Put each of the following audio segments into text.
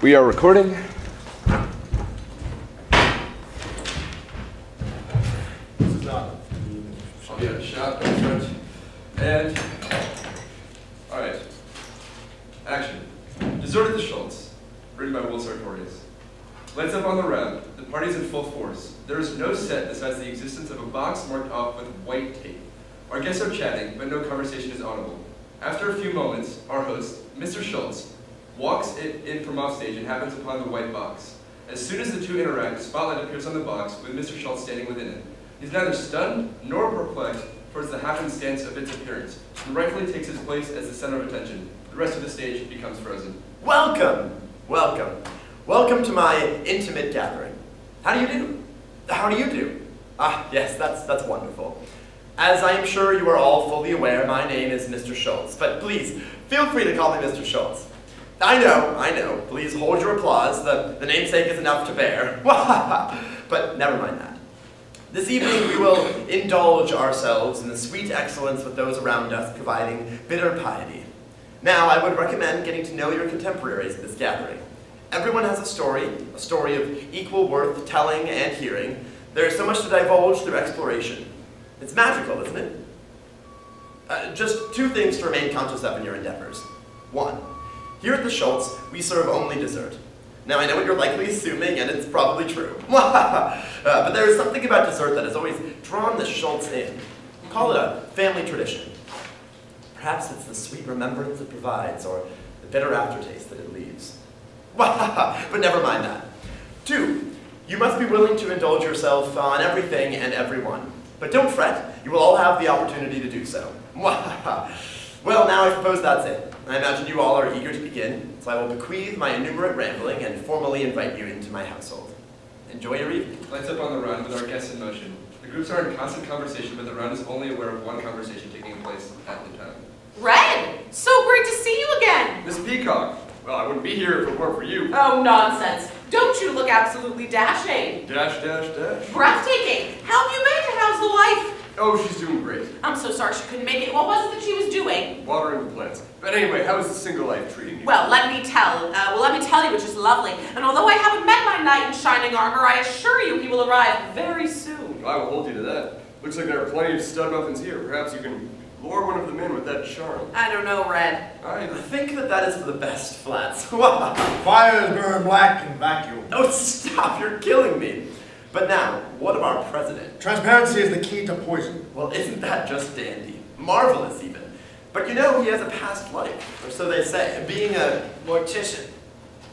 We are recording. This is not. I'll get a shot in front. And, alright. Action. Deserted the Schultz, written by Will Sartorius. Lights up on the round. The party's in full force. There is no set besides the existence of a box marked off with white tape. Our guests are chatting, but no conversation is audible. After a few moments, our host, Mr. Schultz, walks in from offstage and happens upon the white box. As soon as the two interact, a spotlight appears on the box with Mr. Schultz standing within it. He's neither stunned nor perplexed towards the happenstance of its appearance, and rightfully takes his place as the center of attention. The rest of the stage becomes frozen. Welcome, welcome. Welcome to my intimate gathering. How do you do? How do you do? Ah, yes, that's wonderful. As I am sure you are all fully aware, my name is Mr. Schultz, but please, feel free to call me Mr. Schultz. I know, please hold your applause, the namesake is enough to bear. But never mind that. This evening we will indulge ourselves in the sweet excellence with those around us, providing bitter piety. Now, I would recommend getting to know your contemporaries at this gathering. Everyone has a story of equal worth telling and hearing. There is so much to divulge through exploration. It's magical, isn't it? Just two things to remain conscious of in your endeavors. One, here at the Schultz, we serve only dessert. Now, I know what you're likely assuming, and it's probably true. But there is something about dessert that has always drawn the Schultz in. Call it a family tradition. Perhaps it's the sweet remembrance it provides, or the bitter aftertaste that it leaves. But never mind that. Two, you must be willing to indulge yourself on everything and everyone. But don't fret, you will all have the opportunity to do so. Well, now I suppose that's it. I imagine you all are eager to begin, so I will bequeath my innumerate rambling and formally invite you into my household. Enjoy your evening. Lights up on the round with our guests in motion. The groups are in constant conversation, but the round is only aware of one conversation taking place at the time. Red! So great to see you again! Miss Peacock! Well, I wouldn't be here if it weren't for you. Oh, nonsense. Don't you look absolutely dashing. Dash, dash, dash. Breathtaking. How have you been? How's the wife? Oh, she's doing great. I'm so sorry she couldn't make it. What was it that she was doing? Watering the plants. But anyway, how is the single life treating you? Well, let me tell you, which is lovely. And although I haven't met my knight in shining armor, I assure you he will arrive very soon. I will hold you to that. Looks like there are plenty of stud muffins here. Perhaps you can lure one of them in with that charm. I don't know, Red. I think that is for the best flats. Fires burn black and vacuum. Oh, stop, you're killing me. But now, what of our president? Transparency is the key to poison. Well, isn't that just dandy? Marvelous, even. But you know, he has a past life, or so they say, being a mortician.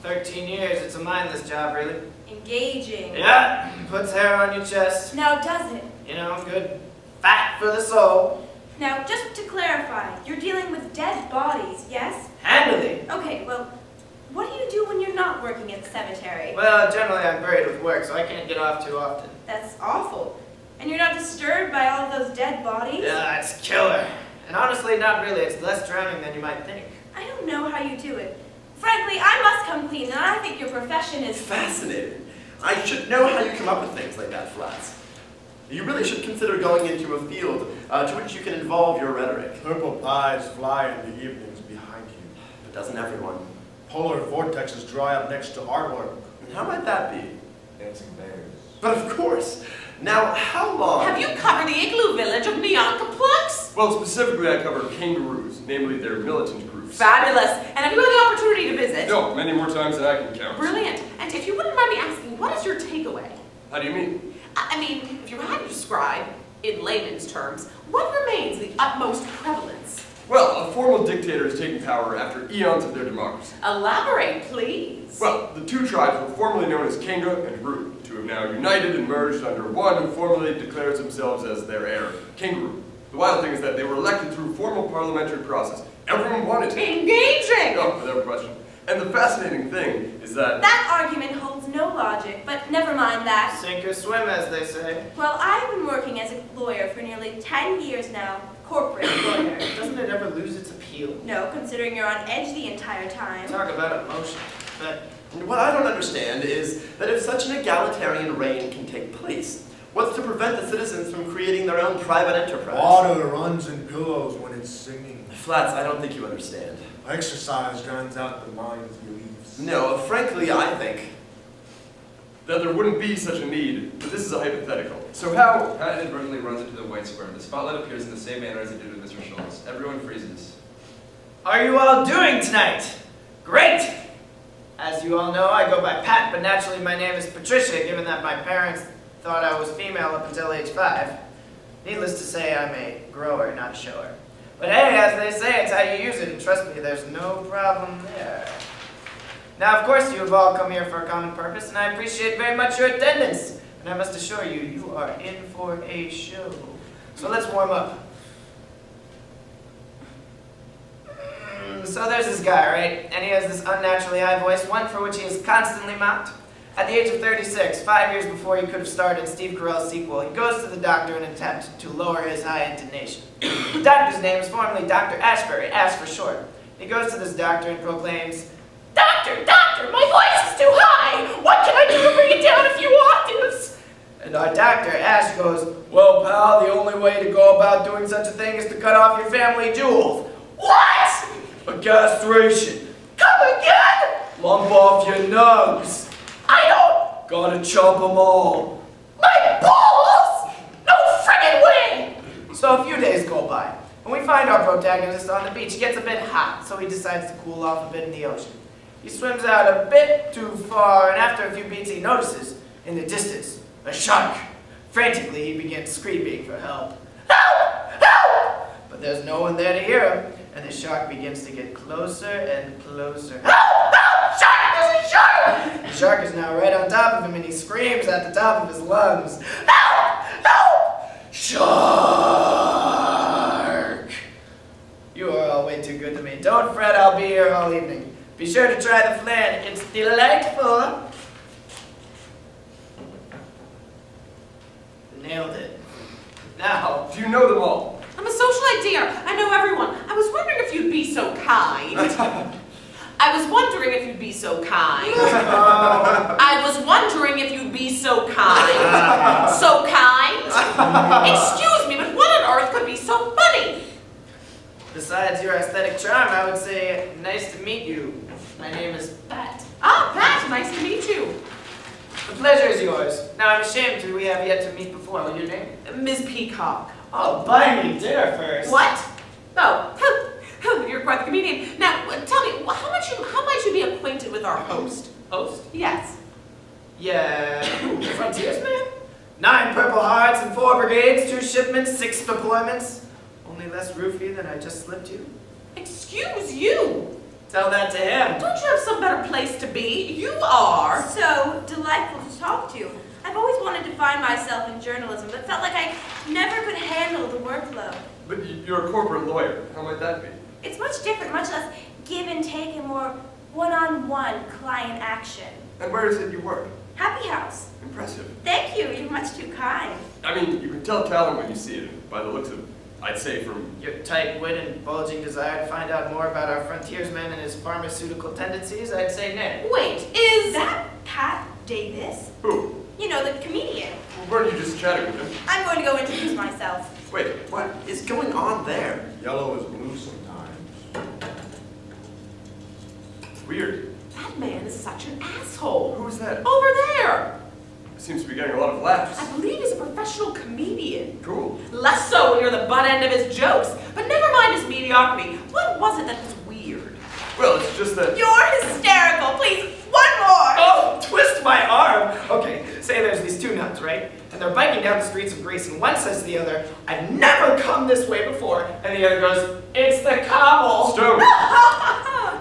13 years, it's a mindless job, really. Engaging. Yeah, puts hair on your chest. Now does it? You know, good fat for the soul. Now, just to clarify, you're dealing with dead bodies, yes? Handily. Okay, well, what do you do when you're not working at the cemetery? Well, generally I'm buried with work, so I can't get off too often. That's awful. And you're not disturbed by all of those dead bodies? Yeah, it's killer. And honestly, not really. It's less drowning than you might think. I don't know how you do it. Frankly, I must come clean, and I think your profession is fascinating. I should know how you come up with things like that, Flats. You really should consider going into a field to which you can involve your rhetoric. Purple pies fly in the evenings behind you. But doesn't everyone? Polar vortexes dry up next to artwork. And how might that be? Dancing bears. But of course. Now, how long? Have you covered the igloo village of Neonkaplux? Well, specifically I cover kangaroos, namely their militant groups. Fabulous. And have you had the opportunity to visit? No, many more times than I can count. Brilliant. And if you wouldn't mind me asking, what is your takeaway? How do you mean? I mean, if you had to describe, in layman's terms, what remains the utmost prevalence? Well, a formal dictator is taking power after eons of their democracy. Elaborate, please. Well, the two tribes were formerly known as Kanga and Ru. The two have now united and merged under one who formally declares themselves as their heir, Kangaroo. The wild thing is that they were elected through formal parliamentary process. Everyone wanted to. Engaging! No, without question. And the fascinating thing is that... That argument holds no logic, but never mind that. Sink or swim, as they say. Well, I've been working as a lawyer for nearly 10 years now. Corporate lawyer. Doesn't it ever lose its appeal? No, considering you're on edge the entire time. Talk about emotion. But what I don't understand is that if such an egalitarian reign can take place, What's to prevent the citizens from creating their own private enterprise? Water runs in pillows when it's singing. Flats, I don't think you understand. Exercise drowns out the mind's beliefs. No, frankly, I think That there wouldn't be such a need, but this is a hypothetical. So how? Pat inadvertently runs into the white square. The spotlight appears in the same manner as it did with Mr. Schultz. Everyone freezes. Are you all doing tonight? Great! As you all know, I go by Pat, but naturally my name is Patricia, given that my parents thought I was female up until age 5. Needless to say, I'm a grower, not a shower. But hey, as they say, it's how you use it, and trust me, there's no problem there. Now, of course, you have all come here for a common purpose, and I appreciate very much your attendance. And I must assure you, you are in for a show. So let's warm up. So there's this guy, right? And he has this unnaturally high voice, one for which he is constantly mocked. At the age of 36, 5 years before he could have started Steve Carell's sequel, he goes to the doctor in an attempt to lower his high intonation. The doctor's name is formerly Dr. Ashbury, Ash for short. He goes to this doctor and proclaims, Doctor, my voice is too high! What can I do to bring it down a few octaves? And our doctor, Ash, goes, well, pal, the only way to go about doing such a thing is to cut off your family jewels. What? A castration. Come again? Lump off your nugs. I don't. Gotta chop them all. My balls! No friggin' way! So a few days go by. When we find our protagonist on the beach, he gets a bit hot, so he decides to cool off a bit in the ocean. He swims out a bit too far, and after a few beats, he notices, in the distance, a shark. Frantically, he begins screaming for help. Help! Help! But there's no one there to hear him, and the shark begins to get closer and closer. Help! Help! Shark! There's a shark! The shark is now right on top of him, and he screams at the top of his lungs. Help! Help! Shark! You are all way too good to me. Don't fret, I'll be here all evening. Be sure to try the flan. It's delightful. Nailed it. Now, Do you know them all? I'm a socialite, dear. I know everyone. I was wondering if you'd be so kind. I was wondering if you'd be so kind. I was wondering if you'd be so kind. So kind? Excuse me, but what on earth could be so funny? besides your aesthetic charm, I would say, nice to meet you. My name is Pat. Ah, Pat, nice to meet you. The pleasure is yours. Now, I'm ashamed we have yet to meet before. What's your name? Miss Peacock. Oh, buy me dinner first. What? Oh, you're quite the comedian. Now, tell me, how might you be acquainted with our host? Host? Yes. Yeah, frontiersman? 9 Purple Hearts and 4 brigades, 2 shipments, 6 deployments. Only less roofie than I just slipped you. Excuse you. Tell that to him. Don't you have some better place to be? You are. So delightful to talk to. I've always wanted to find myself in journalism, but felt like I never could handle the workload. But you're a corporate lawyer. How might that be? It's much different, much less give and take and more one-on-one client action. And where is it you work? Happy House. Impressive. Thank you, you're much too kind. I mean, you can tell talent when you see it, by the looks of, I'd say from... Your tight wit and bulging desire to find out more about our frontiersman and his pharmaceutical tendencies, I'd say nay. Wait, Is that Pat Davis? Who? You know, the comedian. Well, weren't you just chatting with him? I'm going to go introduce myself. Wait, What is going on there? Yellow is blue sometimes. it's weird. that man is such an asshole. Who's that? Over there. Seems to be getting a lot of laughs. I believe he's a professional comedian. Cool. Less so when you're the butt end of his jokes. But never mind his mediocrity. What was it that was weird? Well, it's just that... You're hysterical. Please, one more. Oh, twist my arm! Okay, say there's these 2 nuts, right? And they're biking down the streets of Greece, and one says to the other, I've never come this way before. And the other goes, it's the cobble! Stone!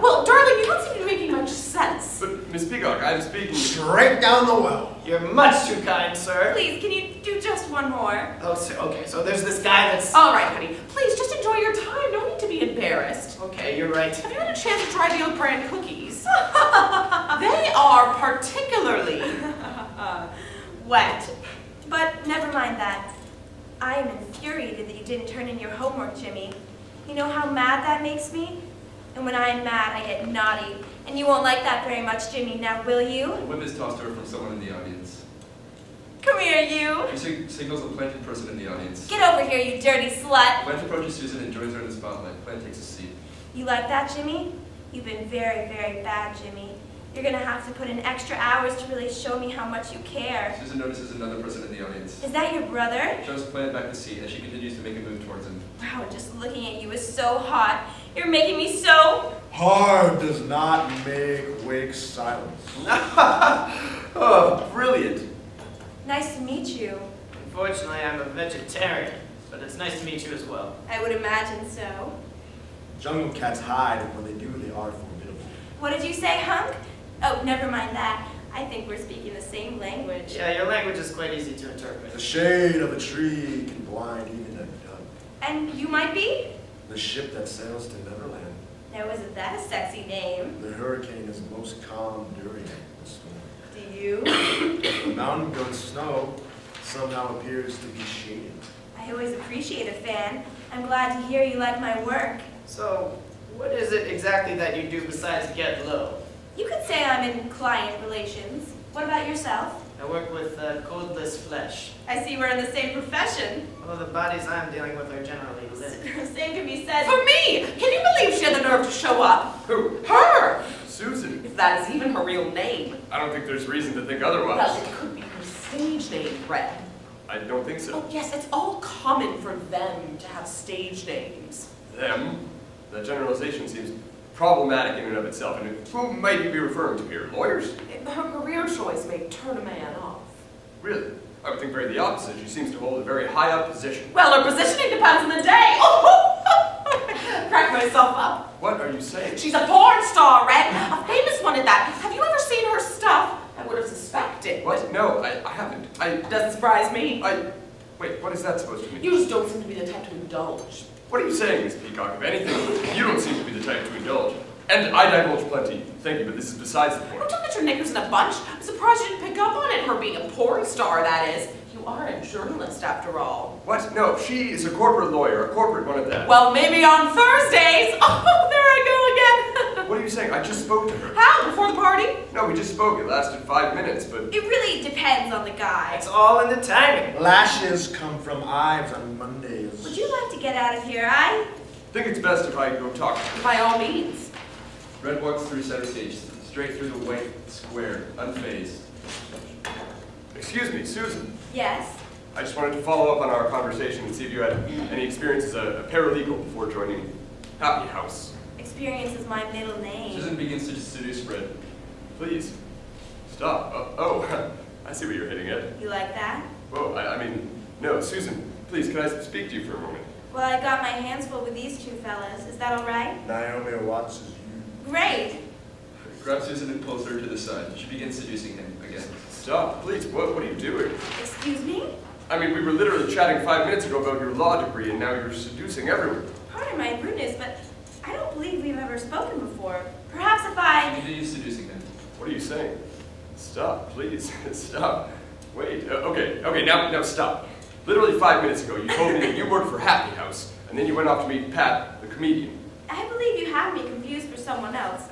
Well, darling, you don't seem to be making much sense. But, Miss Peacock, I'm speaking... Straight down the well. You're much too kind, sir. Please, can you do just one more? Oh, so, okay, so there's this guy that's... All right, honey. Please, just enjoy your time. No need to be embarrassed. Okay, you're right. Have you had a chance to try the Oak Brand cookies? They are particularly... Wet. But never mind that. I am infuriated that you didn't turn in your homework, Jimmy. You know how mad that makes me? And when I'm mad, I get naughty. And you won't like that very much, Jimmy, now will you? A whip is tossed to her from someone in the audience. Come here, you. She signals a planted person in the audience. Get over here, you dirty slut. Plant approaches Susan and joins her in the spotlight. Plant takes a seat. You like that, Jimmy? You've been very, very bad, Jimmy. You're gonna have to put in extra hours to really show me how much you care. Susan notices another person in the audience. Is that your brother? Shows Plant back the seat as she continues to make a move towards him. Wow, just looking at you is so hot. You're making me so... Hard does not make wake silence. Oh, brilliant. Nice to meet you. Unfortunately, I'm a vegetarian, but it's nice to meet you as well. I would imagine so. Jungle cats hide, and when they do, they are formidable. What did you say, hunk? Oh, never mind that. I think we're speaking the same language. Yeah, your language is quite easy to interpret. The shade of a tree can blind even a duck. And you might be? The ship that sails to Neverland. Now, isn't that a sexy name? The hurricane is most calm during the storm. Do you? The mountain goat's snow somehow appears to be shaded. I always appreciate a fan. I'm glad to hear you like my work. So, what is it exactly that you do besides get low? You could say I'm in client relations. What about yourself? I work with coldless flesh. I see we're in the same profession. Although the bodies I'm dealing with are generally lit. Same can be said. For me! Can you believe she had the nerve to show up? Who? Her! Susan. If that is even her real name. I don't think there's reason to think Well, otherwise. it could be her stage name, Red. I don't think so. Oh, yes, it's all common for them to have stage names. Them? That generalization seems problematic in and of itself. And who might you be referring to here? Lawyers? Her career choice may turn a man off. Really? I would think very the opposite. She seems to hold a very high up position. Well, her positioning depends on the day. Oh, crack myself up. What are you saying? She's a porn star, Red. A famous one at that. Have you ever seen her stuff? I would have suspected. What? No, I haven't. Doesn't surprise me. Wait, what is that supposed to mean? You just don't seem to be the type to indulge. What are you saying, Miss Peacock? If anything, you don't seem to be the type to indulge. And I divulge plenty. Thank you, but this is besides the point. Don't get your knickers in a bunch. I'm surprised you didn't pick up on it, her being a porn star, that is. You are a journalist, after all. What? No, she is a corporate lawyer, a corporate one at that. Well, maybe on Thursdays. Oh, there I go again. What are you saying? I just spoke to her. How? Before the party? No, we just spoke. It lasted 5 minutes, but... It really depends on the guy. It's all in the timing. Lashes come from Ives on Mondays. Would you like to get out of here? I think it's best if I go talk to her. By all means. Red walks through center stage, straight through the white square, unfazed. Excuse me, Susan. Yes. I just wanted to follow up on our conversation and see if you had any experience as a paralegal before joining Happy House. Experience is my middle name. Susan begins to seduce Red. Please, stop. Oh, I see what you're hitting at. You like that? Whoa, I mean, no, Susan, please, can I speak to you for a moment? Well, I got my hands full with these two fellas. Is that all right? Naomi watches you. Great. Grabs Susan and pulls her to the side. She begins seducing him again. Stop, please, what are you doing? Excuse me? I mean, we were literally chatting 5 minutes ago about your law degree, and now you're seducing everyone. Pardon my rudeness, but I don't believe we've ever spoken before. Perhaps if I... Continue seducing him. What are you saying? Stop, please, stop. Wait, okay, now stop. Literally 5 minutes ago, you told me that you worked for Happy House, and then you went off to meet Pat, the comedian. I believe you have me confused for someone else,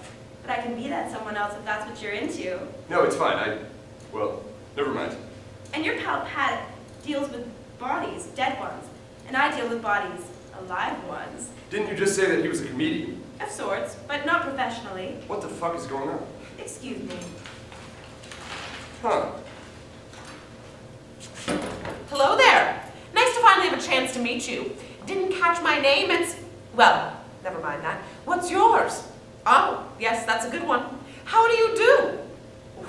but I can be that someone else if that's what you're into. No, it's fine, well, never mind. And your pal Pat deals with bodies, dead ones, and I deal with bodies, alive ones. Didn't you just say that he was a comedian? Of sorts, but not professionally. What the fuck is going on? Excuse me. Huh. Hello there. Nice to finally have a chance to meet you. Didn't catch my name. Well, never mind that. What's yours? Oh, yes, that's a good one. How do you do?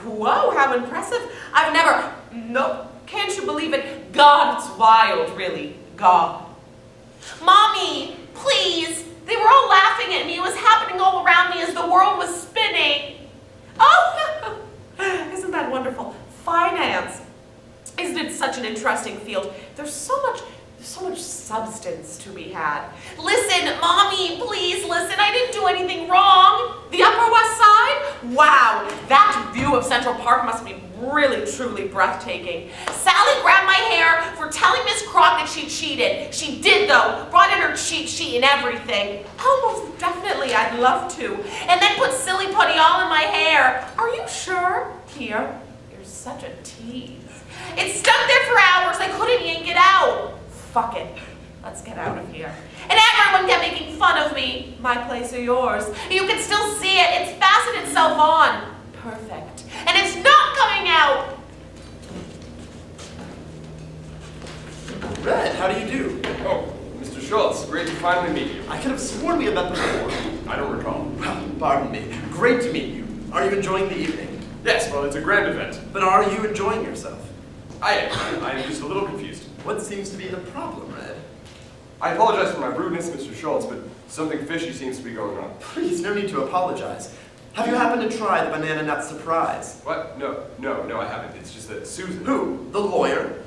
Whoa, how impressive. I've never... Nope. Can't you believe it? God, it's wild, really. God. Mommy, please. They were all laughing at me. It was happening all around me as the world was spinning. Oh, isn't that wonderful? Finance. Isn't it such an interesting field? There's so much substance to be had. Listen, Mommy, please listen. I didn't do anything wrong. The Upper West Side? Wow, that view of Central Park must be really, truly breathtaking. Sally grabbed my hair for telling Miss Crock that she cheated. She did, though. Brought in her cheat sheet and everything. Oh, most definitely, I'd love to. And then put silly putty all in my hair. Are you sure? Here, you're such a tease. It's stuck there for hours. I couldn't yank it out. Fuck it. Let's get out of here. And everyone kept making fun of me. My place or yours. You can still see it. It's fastened itself on. Perfect. And it's not coming out. Red, how do you do? Oh, Mr. Schultz, great to finally meet you. I could have sworn we had met before. I don't recall. Well, pardon me. Great to meet you. Are you enjoying the evening? Yes, well, it's a grand event. But are you enjoying yourself? I am just a little confused. What seems to be the problem, Red? I apologize for my rudeness, Mr. Schultz, but something fishy seems to be going on. Please, no need to apologize. Have you happened to try the banana nut surprise? What? No, I haven't. It's just that Susan... Who? The lawyer?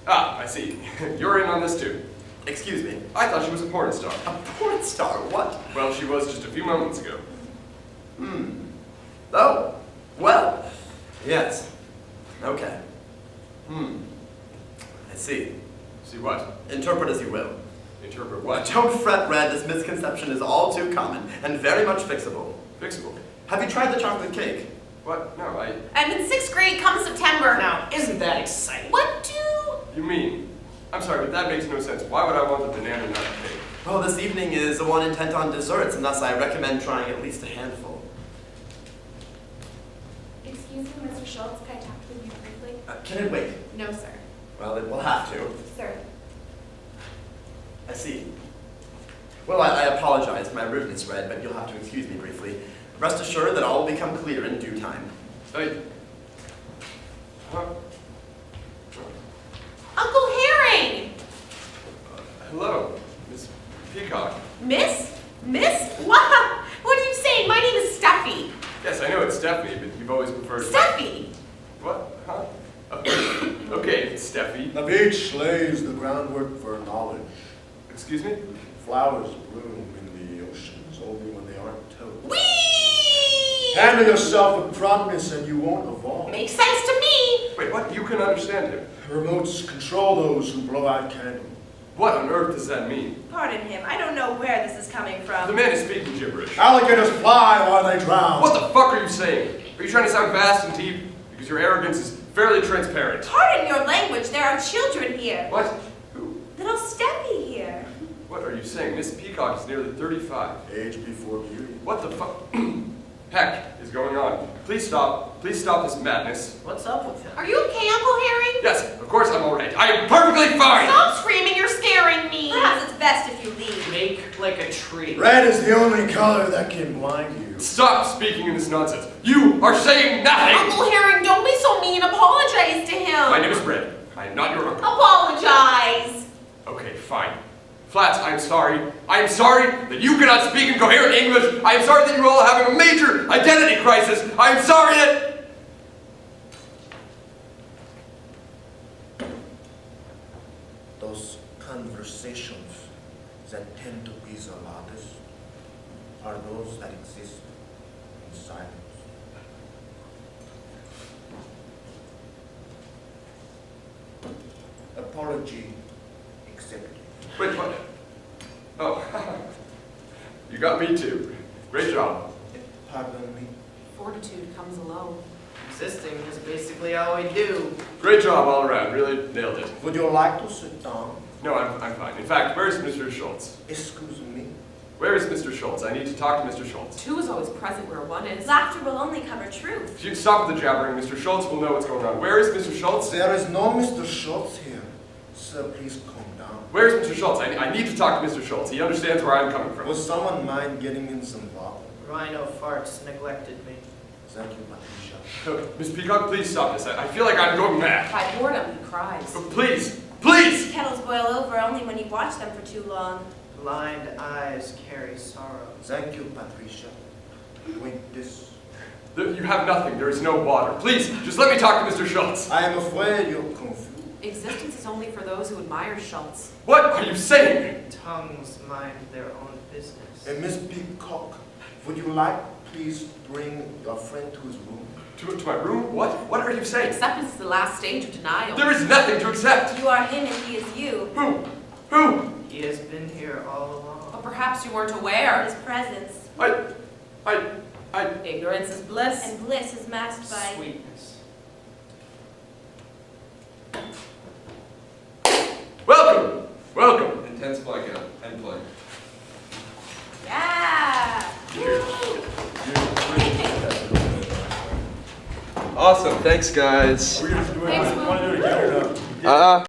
Ah, I see. You're in on this too. Excuse me. I thought she was a porn star. A porn star? What? Well, she was just a few moments ago. Oh, well, yes. Okay. I see. See what? Interpret as you will. Interpret what? Don't fret, Red. This misconception is all too common and very much fixable. Fixable. Have you tried the chocolate cake? What? No, I'm in 6th grade come September. Now, isn't that exciting? What do... You mean? I'm sorry, but that makes no sense. Why would I want the banana nut cake? Well, this evening is the one intent on desserts, and thus I recommend trying at least a handful. Excuse me, Mr. Schultz, can I talk with you briefly? Can it wait? No, sir. Well, it will have to. Sir. I see. Well, I apologize for my rudeness, Red, but you'll have to excuse me briefly. Rest assured that all will become clear in due time. Huh? Uncle Herring! Hello, Miss Peacock. Miss? What? What are you saying? My name is Steffi. Yes, I know it's Stephanie, but you've always preferred... Steffi! What? Huh? Okay, Steffi. The beach lays the groundwork for knowledge. Excuse me? Flowers bloom in the oceans only when they aren't towed. Whee! Handle yourself with promptness and you won't evolve. Makes sense to me. Wait, what? You can understand him. Remotes control those who blow out candles. What on earth does that mean? Pardon him, I don't know where this is coming The from. man is speaking gibberish. Alligators fly while they drown. What the fuck are you saying? Are you trying to sound vast and deep? Because your arrogance is fairly transparent. Pardon your language, there are children here. What? Who? Little Steffi here. What are you saying? Miss Peacock is nearly 35. Age before beauty. What the fuck? Heck is going on? Please stop. Please stop this madness. What's up with him? Are you okay, Uncle Herring? Yes, of course I'm alright. I am perfectly fine! Stop screaming, you're scaring me. Perhaps it's best if you leave. Make like a tree. Red is the only color that can blind you. Stop speaking in this nonsense. You are saying nothing! Uncle Herring, don't be so mean. Apologize to him. My name is Red. I am not your uncle. Apologize. Okay, fine. Flats, I am sorry. I am sorry that you cannot speak in coherent English. I am sorry that you are all having a major identity crisis. I am sorry that... Those conversations that tend to be the loudest are those that exist in silence. Apology accepted. Wait, what? Oh, you got me too. Great job. Pardon me. Fortitude comes alone. Existing is basically all we do. Great job all around. Really nailed it. Would you like to sit down? No, I'm fine. In fact, where's Mr. Schultz? Excuse me. Where is Mr. Schultz? I need to talk to Mr. Schultz. Two is always present where one is. Laughter will only cover truth. If you stop with the jabbering, Mr. Schultz will know what's going on. Where is Mr. Schultz? There is no Mr. Schultz here. Sir, please calm down. Where's Mr. Schultz? I need to talk to Mr. Schultz. He understands where I'm coming from. Would someone mind getting in some water? Rhino farts neglected me. Thank you, Patricia. Miss Peacock, please stop this. I feel like I'm going mad. By boredom, he cries. Please, please! Kettles boil over only when you watch them for too long. Blind eyes carry sorrow. Thank you, Patricia. Wait, this. You have nothing. There is no water. Please, just let me talk to Mr. Schultz. I am afraid you're confused. Existence is only for those who admire Schultz. What are you saying? Tongues mind their own business. And Miss Peacock, would you like please bring your friend to his room? To my room? What? What are you saying? Acceptance is the last stage of denial. There is nothing to accept. You are him and he is you. Who? Who? He has been here all along. But perhaps you weren't Of aware. his presence. Ignorance is bliss. And bliss is masked by... Sweetness. Awesome. Thanks, guys. Thanks, Will. Uh,